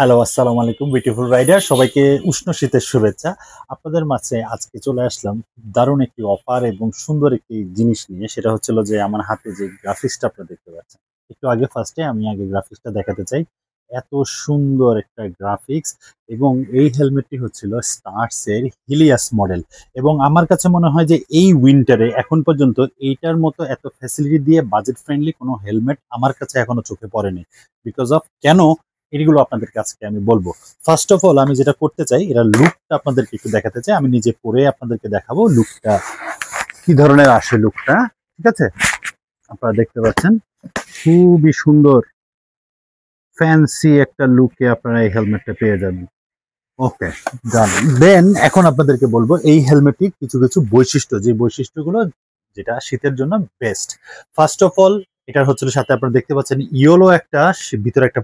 Hello, আসসালামু আলাইকুম beautiful rider, সবাইকে উষ্ণ শীতের শুভেচ্ছা। আপনাদের মাঝে আজকে চলে আসলাম দারুণ একটি অফার এবং সুন্দর একটি জিনিস নিয়ে। সেটা হচ্ছিল যে আমার হাতে যে গ্রাফিক্সটা আপনারা দেখতে পাচ্ছেন। একটু আগে ফার্স্টে আমি আগে গ্রাফিক্সটা দেখাতে চাই। এত সুন্দর একটা গ্রাফিক্স এবং এই হেলমেটটি হচ্ছিল স্টার্স এর হিলিয়াস মডেল। এবং আমার কাছে মনে হয় যে এই উইন্টারে এখন পর্যন্ত এইটার মতো এত ফ্যাসিলিটি দিয়ে বাজেট ফ্রেন্ডলি কোনো হেলমেট আমার কাছে এখনো চোখে পড়েনি। বিকজ অফ কেন এগুলো আপনাদের কাছে আমি বলবো। ফার্স্ট অফ অল আমি যেটা করতে চাই, এরা লুকটা আপনাদেরকে একটু দেখাতে চাই। আমি নিজে পরে আপনাদেরকে দেখাবো লুকটা কি ধরনের আসে লুকটা। ঠিক আছে, আপনারা দেখতে পাচ্ছেন খুবই সুন্দর ফ্যান্সি একটা লুকে আপনারা এই হেলমেটটা পেয়ে যাবেন। ওকে, ডান। দেন এখন আপনাদেরকে বলবো এই হেলমেটটির কিছু কিছু বৈশিষ্ট্য, যে বৈশিষ্ট্যগুলো যেটা শীতের জন্য বেস্ট। ফার্স্ট অফ অল, এটার হচ্ছে সাথে আপনারা দেখতে পাচ্ছেন ইয়েলো একটা ভিতরে একটা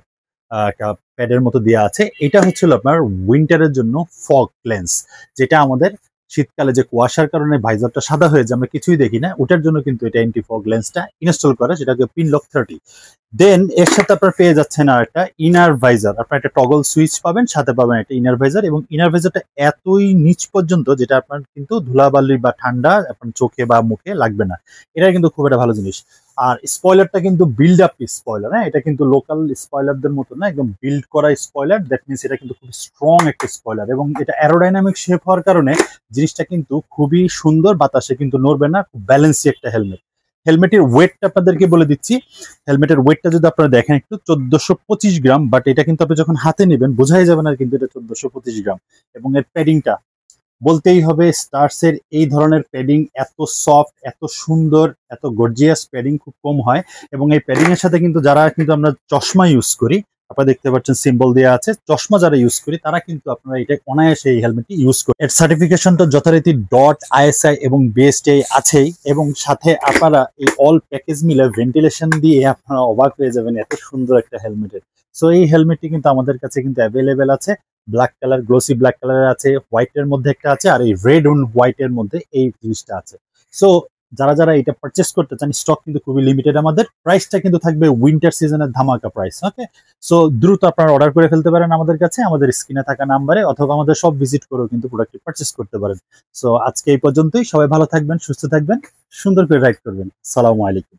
একটা প্যাডের মতো দেওয়া আছে। এটা হচ্ছিল আপনার উইন্টারের জন্য ফগ লেন্স, যেটা আমাদের শীতকালে যে কুয়াশার কারণে ভাইজারটা সাদা হয়ে যায় আমরা কিছুই দেখি না, ওটার জন্য কিন্তু এটা অ্যান্টি ফগ লেন্সটা ইনস্টল করা, সেটাকে পিনলক 30। দেন এর সাথে আপনার পেয়ে যাচ্ছেন আর একটা ইনার ভাইজার। আপনার একটা টগল সুইচ পাবেন, সাথে পাবেন একটা ইনার ভাইজার, এবং ইনার ভাইজারটা এতই নিচ পর্যন্ত যেটা আপনার কিন্তু ধুলাবালি বা ঠান্ডা আপনার চোখে বা মুখে লাগবে না। এটা কিন্তু খুব একটা ভালো জিনিস। আর স্পয়লারটা কিন্তু বিল্ড আপ স্পয়লার, হ্যাঁ, এটা কিন্তু লোকাল স্পয়লারদের মতো না, একদম বিল্ড করা স্পয়লার। দ্যাট মিনস এটা কিন্তু খুব স্ট্রং একটা স্পয়লার, এবং এটা অ্যারোডাইনামিক শেপ হওয়ার কারণে জিনিসটা কিন্তু খুবই সুন্দর, বাতাসে কিন্তু নড়বে না, খুব ব্যালেন্সি একটা হেলমেট। হেলমেটের ওয়েটটা আপনাদেরকে বলে দিচ্ছি। হেলমেটের ওয়েটটা যদি আপনারা দেখেন একটু 1425 গ্রাম, বাট এটা কিন্তু আপনি যখন হাতে নেবেন বোঝাই যাবে না কিন্তু এটা 1425 গ্রাম। এবং এর প্যাডিংটা বলতেই হবে, স্টার্স এর এই ধরনের প্যাডিং এত সফট, এত সুন্দর, এত গর্জিয়াস প্যাডিং খুব কম হয়। এবং এই প্যাডিং এর সাথে কিন্তু যারা কিন্তু আমরা চশমা ইউজ করি, আপনারা দেখতে পাচ্ছেন সিম্বল দেওয়া আছে, চশমা যারা ইউজ করি তারা কিন্তু আপনারা এটা অনায়াসে এই হেলমেটটি ইউজ করি। এর সার্টিফিকেশনটা যথারীতি ডট আইএসআই এবং বিএসটিআই আছেই, এবং সাথে আপনারা এই অল প্যাকেজ মিলে ভেন্টিলেশন দিয়ে আপনারা অবাক হয়ে যাবেন এত সুন্দর একটা হেলমেটের। সো এই হেলমেটটি কিন্তু আমাদের কাছে কিন্তু অ্যাভেলেবেল আছে। ব্ল্যাক কালার, গ্লোসি ব্ল্যাক কালারের আছে, হোয়াইটের মধ্যে একটা আছে, আর এই রেড অন হোয়াইটের মধ্যে এই জিনিসটা আছে। সো যারা যারা এটা পারচেস করতে চান, স্টক কিন্তু খুবই লিমিটেড, আমাদের প্রাইসটা কিন্তু থাকবে উইন্টার সিজনের ধামাকা প্রাইস। ওকে, সো দ্রুত আপনারা অর্ডার করে ফেলতে পারেন আমাদের কাছে, আমাদের স্ক্রিনে থাকা নাম্বারে, অথবা আমাদের সব ভিজিট করেও কিন্তু প্রোডাক্টটি পারচেস করতে পারেন। সো আজকে এই পর্যন্তই, সবাই ভালো থাকবেন, সুস্থ থাকবেন, সুন্দর করে রাইড করবেন। সালামু আলাইকুম।